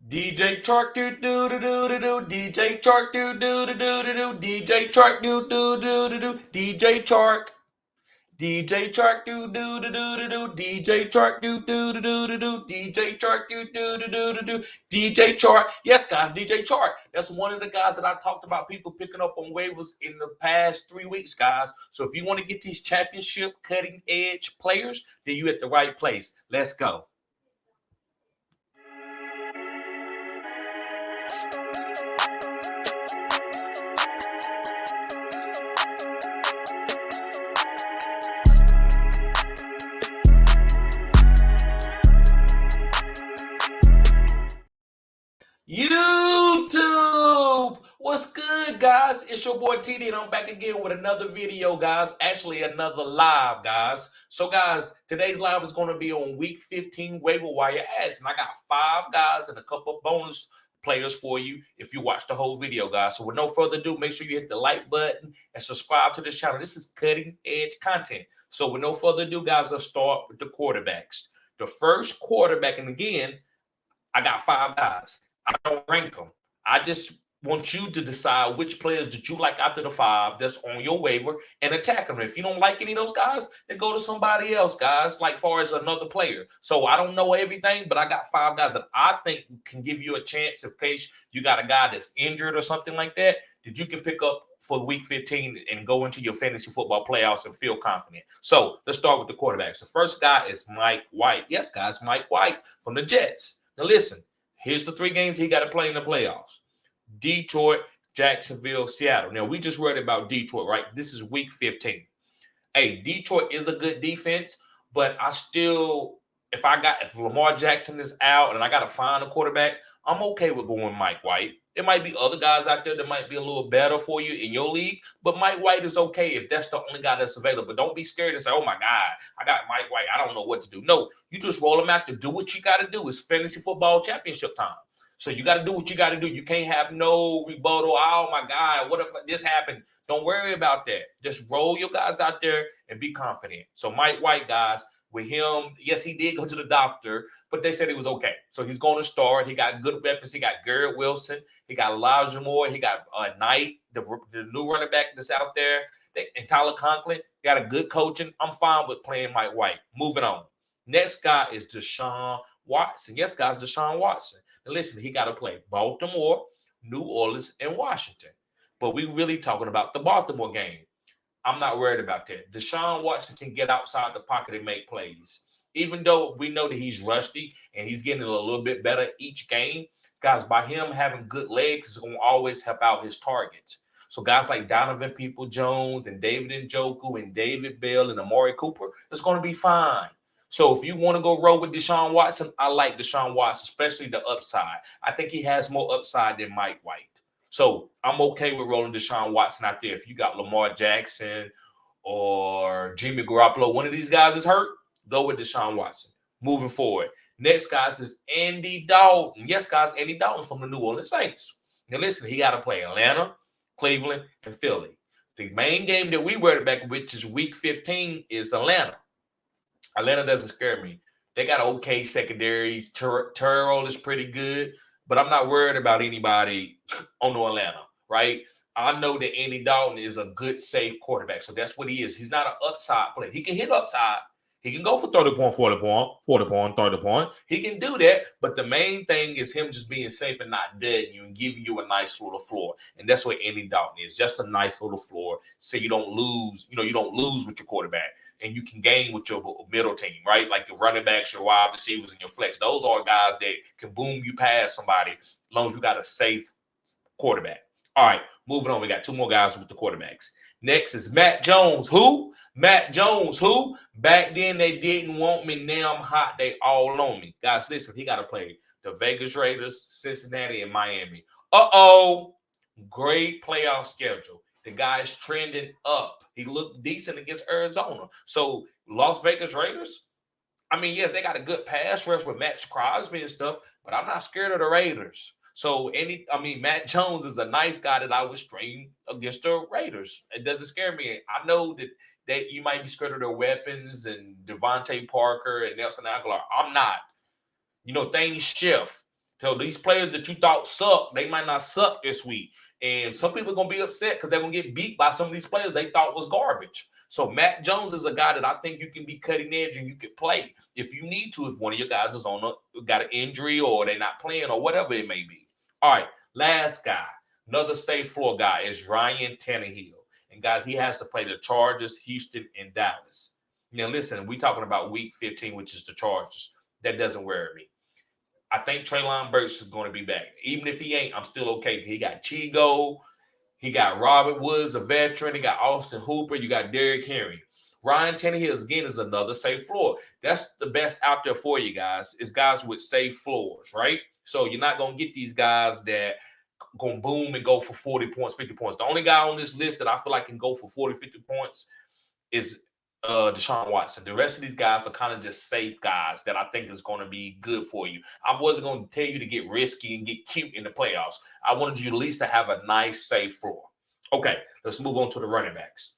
DJ Chark do do do do do do. DJ Chark do do do do do do. DJ Chark do do do do do. DJ Chark. DJ Chark do do do do do do. DJ Chark do do do do do do. DJ Chark do do do do do do. DJ Chark. Yes, guys, DJ Chark. That's one of the guys that I talked about people picking up on waivers in the past 3 weeks, guys. So if you want to get these championship cutting edge players, then you at the right place. Let's go. YouTube, what's good, guys? It's your boy TD, and I'm back again with another video, guys. Actually, another live, guys. So, guys, today's live is going to be on Week 15 waiver wire ads, and I got 5 guys and a couple of bonus players for you if you watch the whole video, guys. So, with no further ado, make sure you hit the like button and subscribe to this channel. This is cutting edge content. So, with no further ado, guys, let's start with the quarterbacks. The first quarterback, and again, I got 5 guys. I don't rank them. I just want you to decide which players that you like after the 5 that's on your waiver and attack them. If you don't like any of those guys, then go to somebody else, guys, like far as another player. So I don't know everything, but I got 5 guys that I think can give you a chance in case you got a guy that's injured or something like that you can pick up for Week 15 and go into your fantasy football playoffs and feel confident. So let's start with the quarterbacks. The first guy is Mike White. Yes, guys, Mike White from the Jets. Now listen, here's the 3 games he got to play in the playoffs. Detroit, Jacksonville, Seattle. Now, we just read about Detroit, right? This is Week 15. Hey, Detroit is a good defense, but I still, if Lamar Jackson is out and I got to find a quarterback, I'm okay with going Mike White. There might be other guys out there that might be a little better for you in your league, but Mike White is okay if that's the only guy that's available. But don't be scared and say, oh, my God, I got Mike White. I don't know what to do. No, you just roll him out to do what you got to do. It's fantasy football championship time. So you got to do what you got to do. You can't have no rebuttal. Oh, my God, what if this happened? Don't worry about that. Just roll your guys out there and be confident. So Mike White, guys, with him, yes, he did go to the doctor, but they said he was okay. So he's going to start. He got good weapons. He got Garrett Wilson. He got Elijah Moore. He got Knight, the new running back that's out there, and Tyler Conklin. Got a good coaching. I'm fine with playing Mike White. Moving on. Next guy is Deshaun Watson. Yes, guys, Deshaun Watson. Now listen, he got to play Baltimore, New Orleans, and Washington. But we really talking about the Baltimore game. I'm not worried about that. Deshaun Watson can get outside the pocket and make plays. Even though we know that he's rusty and he's getting a little bit better each game, guys, by him having good legs is going to always help out his targets. So guys like Donovan Peoples-Jones and David Njoku and David Bell and Amari Cooper, it's going to be fine. So if you want to go roll with Deshaun Watson, I like Deshaun Watson, especially the upside. I think he has more upside than Mike White. So I'm okay with rolling Deshaun Watson out there. If you got Lamar Jackson or Jimmy Garoppolo, one of these guys is hurt, go with Deshaun Watson. Moving forward. Next, guys, is Andy Dalton. Yes, guys, Andy Dalton from the New Orleans Saints. Now, listen, he got to play Atlanta, Cleveland, and Philly. The main game that we worried about, which is Week 15, is Atlanta. Atlanta doesn't scare me. They got okay secondaries. Terrell is pretty good. But I'm not worried about anybody on Atlanta, right? I know that Andy Dalton is a good, safe quarterback. So that's what he is. He's not an upside player. He can hit upside. He can go for 30 point, 40 point, 40 point, 30 point. He can do that. But the main thing is him just being safe and not dead you and giving you a nice little floor. And that's what Andy Dalton is. Just a nice little floor. So you don't lose, you don't lose with your quarterback. And you can gain with your middle team, right? Like your running backs, your wide receivers, and your flex. Those are guys that can boom you past somebody as long as you got a safe quarterback. All right, moving on. We got 2 more guys with the quarterbacks. Next is Matt Jones. Who? Matt Jones. Who? Back then they didn't want me. Now I'm hot. They all on me. Guys, listen, he got to play the Vegas Raiders, Cincinnati, and Miami. Uh-oh. Great playoff schedule. The guy's trending up. He looked decent against Arizona. So Las Vegas Raiders, I mean, yes, they got a good pass rush with Max Crosby and stuff, but I'm not scared of the Raiders. So Matt Jones is a nice guy that I would stream against the Raiders. It doesn't scare me. I know that you might be scared of their weapons and Devontae Parker and Nelson Aguilar. I'm not. Things shift. So these players that you thought suck, they might not suck this week. And some people are going to be upset because they're going to get beat by some of these players they thought was garbage. So Matt Jones is a guy that I think you can be cutting edge and you can play if you need to, if one of your guys is got an injury or they're not playing or whatever it may be. All right, last guy, another safe floor guy is Ryan Tannehill. And guys, he has to play the Chargers, Houston, and Dallas. Now listen, we talking about week 15, which is the Chargers. That doesn't worry me. I think Treylon Burks is going to be back. Even if he ain't, I'm still okay. He got Chigo. He got Robert Woods, a veteran. He got Austin Hooper. You got Derrick Henry. Ryan Tannehill, again, is another safe floor. That's the best out there for you guys, is guys with safe floors, right? So you're not going to get these guys that going to boom and go for 40 points, 50 points. The only guy on this list that I feel like can go for 40, 50 points is Deshaun Watson. The rest of these guys are kind of just safe guys that I think is going to be good for you. I wasn't going to tell you to get risky and get cute in the playoffs. I wanted you at least to have a nice, safe floor. Okay, let's move on to the running backs.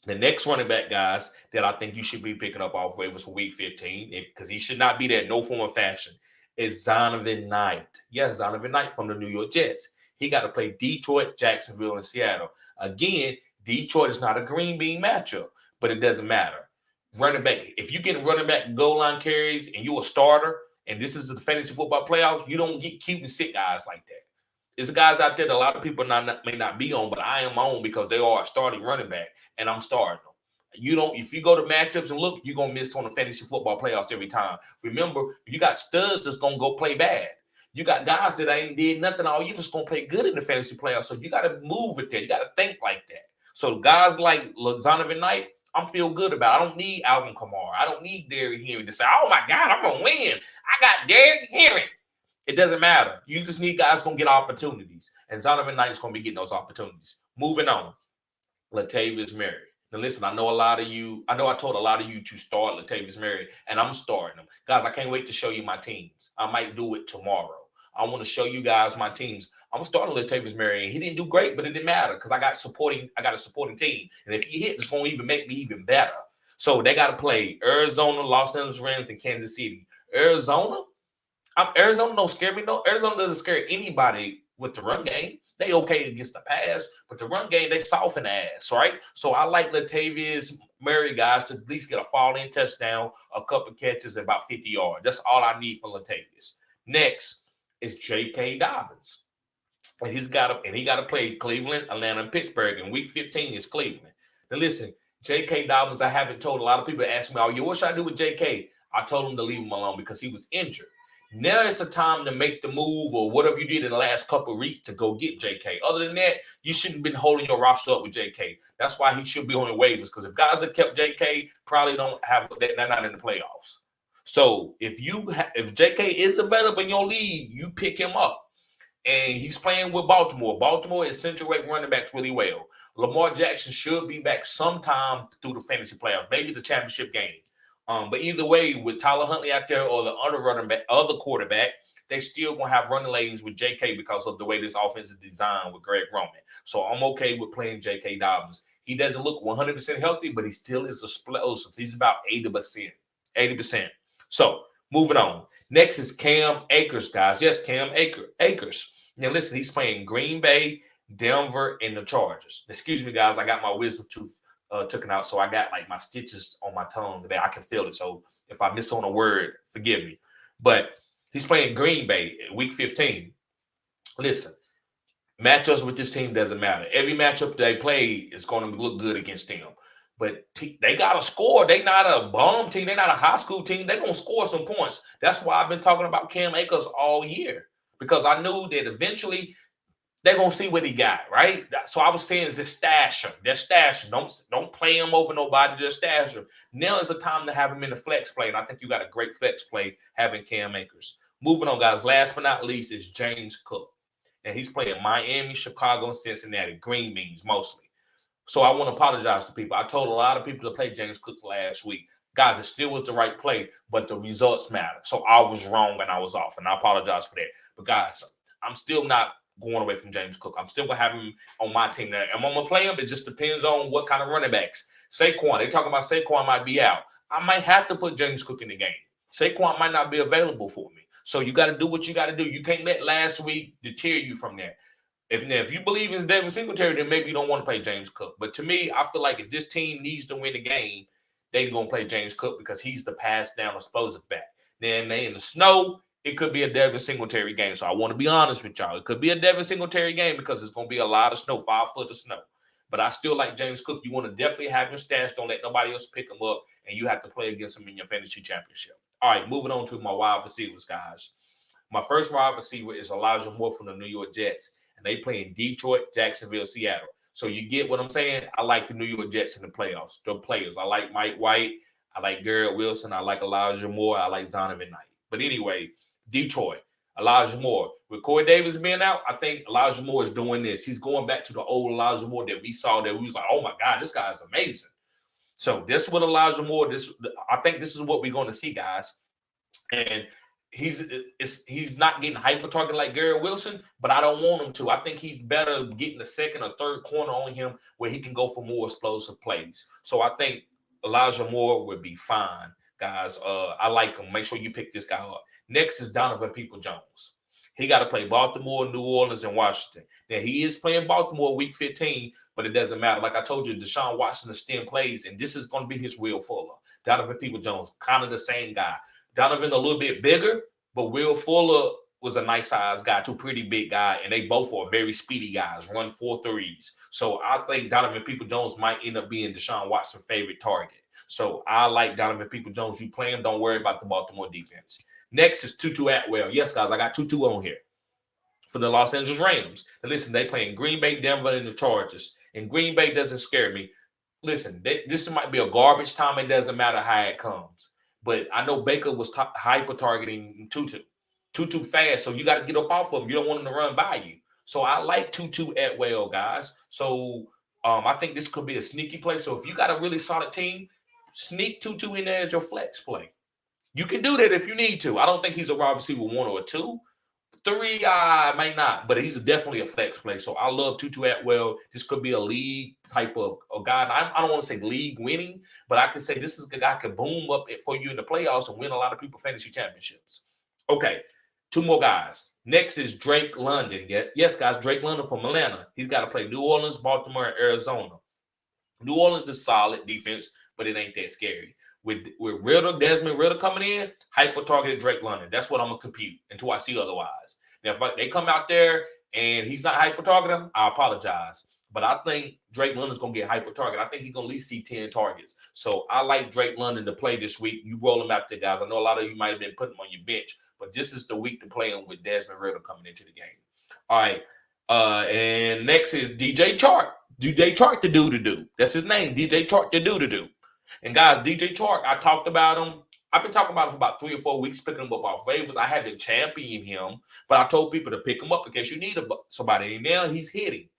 The next running back, guys, that I think you should be picking up off waivers for week 15, because he should not be there in no form or fashion, is Zonovan Knight. Yes, Zonovan Knight from the New York Jets. He got to play Detroit, Jacksonville, and Seattle. Again, Detroit is not a green bean matchup, but it doesn't matter. Running back, if you get running back goal line carries and you're a starter, and this is the fantasy football playoffs, you don't get cute and sit guys like that. There's guys out there that a lot of people may not be on, but I am on because they are a starting running back, and I'm starting them. You don't, if you go to matchups and look, you're gonna miss on the fantasy football playoffs every time. Remember, you got studs that's gonna go play bad. You got guys that ain't did nothing all. You're just gonna play good in the fantasy playoffs. So you got to move it there. You got to think like that. So guys like Zonovan Knight, I'm feel good about. I don't need Alvin Kamara. I don't need Derrick Henry to say, "Oh my God, I'm gonna win. I got Derrick Henry." It doesn't matter. You just need guys gonna get opportunities, and Zonovan Knight's gonna be getting those opportunities. Moving on, Latavius Murray. Now listen, I know a lot of you. I know I told a lot of you to start Latavius Murray, and I'm starting them, guys. I can't wait to show you my teams. I might do it tomorrow. I want to show you guys my teams. I'm starting Latavius Murray, and he didn't do great, but it didn't matter because I got a supporting team, and if he hit, it's gonna even make me even better. So they got to play Arizona, Los Angeles Rams, and Kansas City. Arizona don't scare me. No, Arizona doesn't scare anybody with the run game. They okay against the pass, but the run game, they soften the ass, right? So I like Latavius Murray, guys, to at least get a fall-in touchdown, a couple catches, and about 50 yards. That's all I need from Latavius. Next is J.K. Dobbins. And he got to play Cleveland, Atlanta, and Pittsburgh. And week 15 is Cleveland. Now listen, J.K. Dobbins, I haven't told a lot of people ask me, "Oh, what should I do with J.K.?" I told him to leave him alone because he was injured. Now it's the time to make the move or whatever you did in the last couple of weeks to go get JK. Other than that, you shouldn't have been holding your roster up with JK. That's why he should be on the waivers, because if guys have kept JK, probably don't have, they're not in the playoffs. So if JK is available in your league, you pick him up. And he's playing with Baltimore. Baltimore accentuate running backs really well. Lamar Jackson should be back sometime through the fantasy playoffs, maybe the championship game. But either way, with Tyler Huntley out there or the other quarterback, they still gonna have running lanes with JK because of the way this offense is designed with Greg Roman. So I'm okay with playing JK Dobbins. He doesn't look 100% healthy, but he still is explosive. He's about 80%. 80%. So moving on. Next is Cam Akers, guys. Yes, Cam Akers. Now listen, he's playing Green Bay, Denver, and the Chargers. Excuse me, guys. I got my wisdom tooth taken out, so I got like my stitches on my tongue today. I can feel it. So if I miss on a word, forgive me. But he's playing Green Bay in week 15. Listen, matchups with this team doesn't matter. Every matchup they play is going to look good against them. But they got to score. They're not a bum team. They're not a high school team. They're going to score some points. That's why I've been talking about Cam Akers all year, because I knew that eventually they're going to see what he got, right? So I was saying, just stash him. Just stash him. Don't play him over nobody. Just stash him. Now is the time to have him in the flex play, and I think you got a great flex play having Cam Akers. Moving on, guys. Last but not least is James Cook. And he's playing Miami, Chicago, and Cincinnati. Green beans, mostly. So I want to apologize to people. I told a lot of people to play James Cook last week. Guys, it still was the right play, but the results matter. So I was wrong and I was off, and I apologize for that. But guys, I'm still not going away from James Cook. I'm still going to have him on my team there. Am I going to play him? It just depends on what kind of running backs. Saquon, they talking about Saquon might be out. I might have to put James Cook in the game. Saquon might not be available for me. So you got to do what you got to do. You can't let last week deter you from that. If you believe in Devin Singletary, then maybe you don't want to play James Cook. But to me, I feel like if this team needs to win the game, they're going to play James Cook because he's the pass down explosive back. Then they in the snow, it could be a Devin Singletary game. So I want to be honest with y'all. It could be a Devin Singletary game because it's going to be a lot of snow, 5 foot of snow. But I still like James Cook. You want to definitely have him stashed. Don't let nobody else pick him up, and you have to play against him in your fantasy championship. All right, moving on to my wide receivers, guys. My first wide receiver is Elijah Moore from the New York Jets, and they play in Detroit, Jacksonville, Seattle. So you get what I'm saying? I like the New York Jets in the playoffs. The players. I like Mike White. I like Garrett Wilson. I like Elijah Moore. I like Zonovan Knight. But anyway, Detroit, Elijah Moore. With Corey Davis being out, I think Elijah Moore is doing this. He's going back to the old Elijah Moore that we saw that we was like, oh my God, this guy is amazing. So this with Elijah Moore, I think this is what we're going to see, guys. And he's not getting hyper targeted like Garrett Wilson, but I don't want him to. I think he's better getting the second or third corner on him where he can go for more explosive plays. So I think Elijah Moore would be fine, guys. I like him. Make sure you pick this guy up. Next is Donovan Peoples-Jones. He got to play Baltimore, New Orleans, and Washington. Now, he is playing Baltimore week 15, but it doesn't matter. Like I told you, Deshaun Watson is still plays, and this is going to be his Will Fuller. Donovan Peoples-Jones, kind of the same guy. Donovan a little bit bigger, but Will Fuller was a nice size guy, too, pretty big guy, and they both are very speedy guys, run 4.3s. So I think Donovan Peoples-Jones might end up being Deshaun Watson's favorite target. So I like Donovan Peoples-Jones. You play him, don't worry about the Baltimore defense. Next is Tutu Atwell. Yes, guys, I got Tutu on here for the Los Angeles Rams. And listen, they play in Green Bay, Denver, and the Chargers. And Green Bay doesn't scare me. Listen, this might be a garbage time. It doesn't matter how it comes. But I know Baker was hyper targeting Tutu. Tutu fast, so you got to get up off of him. You don't want him to run by you. So I like Tutu Atwell, guys. So I think this could be a sneaky play. So if you got a really solid team, sneak Tutu in there as your flex play. You can do that if you need to. I don't think he's a wide receiver 1 or 2. 3, I might not, but he's definitely a flex play. So I love Tutu Atwell. This could be a league type of guy. I don't want to say league winning, but I can say this is a guy that could boom up for you in the playoffs and win a lot of people fantasy championships. Okay, 2 more guys. Next is Drake London. Yes, guys, Drake London from Atlanta. He's got to play New Orleans, Baltimore, and Arizona. New Orleans is solid defense, but it ain't that scary. With Desmond Ritter coming in, hyper targeted Drake London. That's what I'm gonna compute until I see otherwise. Now, if they come out there and he's not hyper targeting, I apologize. But I think Drake London's gonna get hyper targeted. I think he's gonna at least see 10 targets. So I like Drake London to play this week. You roll him out there, guys. I know a lot of you might have been putting him on your bench, but this is the week to play him with Desmond Ritter coming into the game. All right. And next is DJ Chark. DJ Chark, the do. That's his name. DJ Chark, the do. And guys, DJ Chark, I talked about him. I've been talking about him for about 3 or 4 weeks, picking him up off waivers. I haven't championed him, but I told people to pick him up in case you need somebody. And now he's hitting.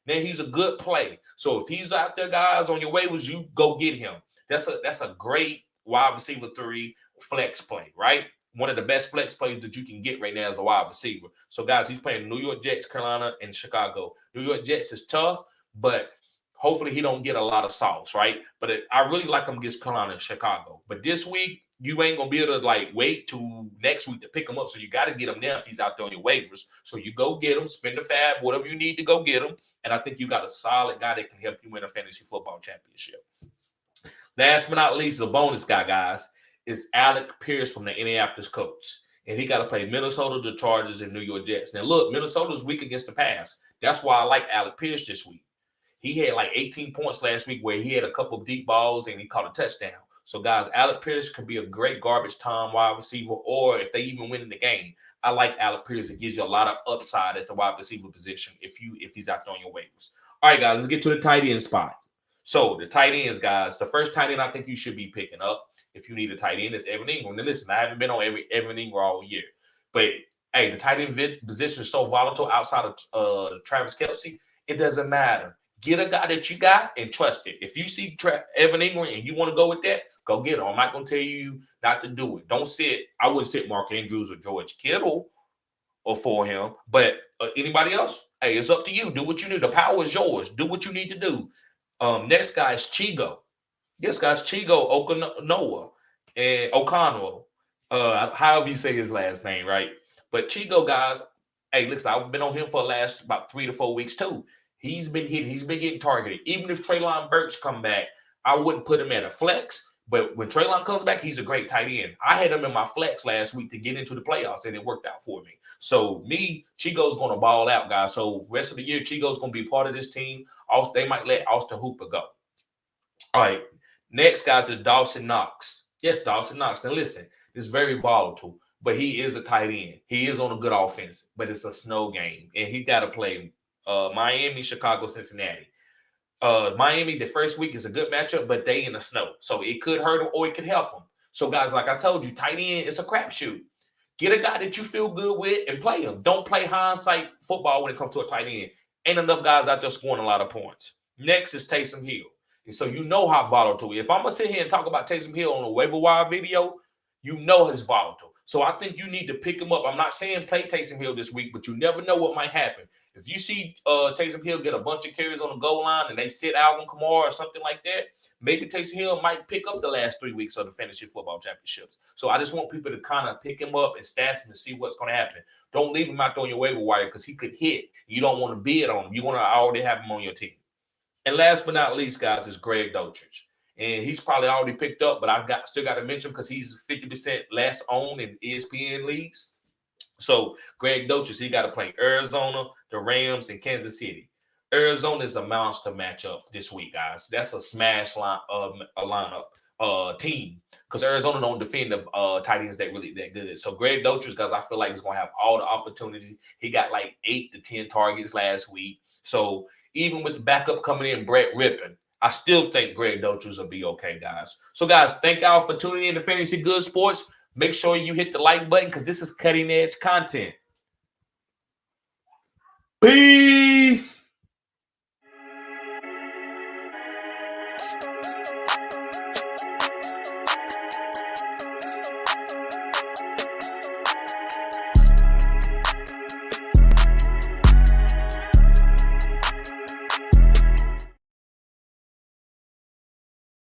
Now he's a good play. So if he's out there, guys, on your waivers, you go get him. That's a great wide receiver 3 flex play, right? One of the best flex plays that you can get right now as a wide receiver. So, guys, he's playing New York Jets, Carolina, and Chicago. New York Jets is tough, but hopefully he don't get a lot of sauce, right? But I really like him against Carolina and Chicago. But this week, you ain't going to be able to, wait till next week to pick him up. So you got to get him now if he's out there on your waivers. So you go get him, spend the fab, whatever you need to go get him. And I think you got a solid guy that can help you win a fantasy football championship. Last but not least, the bonus guy, guys, is Alec Pierce from the Indianapolis Colts. And he got to play Minnesota, the Chargers, and New York Jets. Now, look, Minnesota's weak against the pass. That's why I like Alec Pierce this week. He had 18 points last week where he had a couple of deep balls and he caught a touchdown. So, guys, Alec Pierce can be a great garbage time wide receiver, or if they even win in the game, I like Alec Pierce. It gives you a lot of upside at the wide receiver position if he's out there on your waivers. All right, guys, let's get to the tight end spot. So, the tight ends, guys, the first tight end I think you should be picking up if you need a tight end is Evan Ingram. Now, listen, I haven't been on Evan Ingram all year, but, hey, the tight end position is so volatile outside of Travis Kelce, it doesn't matter. Get a guy that you got and trust it. If you see Evan Ingram and you want to go with that, go get him. I'm not going to tell you not to do it. Don't sit. I wouldn't sit Mark Andrews or George Kittle or for him. But anybody else, hey, it's up to you. Do what you need. The power is yours. Do what you need to do. Next guy is Chigo. Yes, guys, Chigo O'Connell and O'Connell. However you say his last name, right? But Chico, guys, hey, listen, I've been on him for the last about 3 to 4 weeks too. He's been hitting, he's been getting targeted. Even if Traylon Burks come back, I wouldn't put him at a flex. But when Traylon comes back, he's a great tight end. I had him in my flex last week to get into the playoffs, and it worked out for me. So me, Chico's gonna ball out, guys. So rest of the year, Chico's gonna be part of this team. Also, they might let Austin Hooper go. All right. Next, guys, is Dawson Knox. Yes, Dawson Knox. Now, listen, it's very volatile, but he is a tight end. He is on a good offense, but it's a snow game, and he got to play Miami, Chicago, Cincinnati. Miami, the first week is a good matchup, but they in the snow. So it could hurt him or it could help him. So, guys, like I told you, tight end, it's a crapshoot. Get a guy that you feel good with and play him. Don't play hindsight football when it comes to a tight end. Ain't enough guys out there scoring a lot of points. Next is Taysom Hill. And so you know how volatile. If I'm gonna sit here and talk about Taysom Hill on a waiver wire video, you know he's volatile. So I think you need to pick him up. I'm not saying play Taysom Hill this week, but you never know what might happen. If you see Taysom Hill get a bunch of carries on the goal line and they sit Alvin Kamara or something like that, maybe Taysom Hill might pick up the last 3 weeks of the fantasy football championships. So I just want people to kind of pick him up and stash him and see what's going to happen. Don't leave him out there on your waiver wire because he could hit. You don't want to bid on him. You want to already have him on your team. And last but not least, guys, is Greg Dolchich. And he's probably already picked up, but I've still got to mention because he's 50% less owned in ESPN leagues. So Greg Dolchich, he got to play Arizona, the Rams, and Kansas City. Arizona is a monster matchup this week, guys. That's a smash lineup team because Arizona don't defend the tight ends that good. So Greg Dolchich, guys, I feel like he's gonna have all the opportunities. He got like 8 to 10 targets last week. So even with the backup coming in, Brett Rippon, I still think Greg Dolchich will be okay, guys. So, guys, thank y'all for tuning in to Fantasy Good Sports. Make sure you hit the like button because this is cutting edge content. Peace.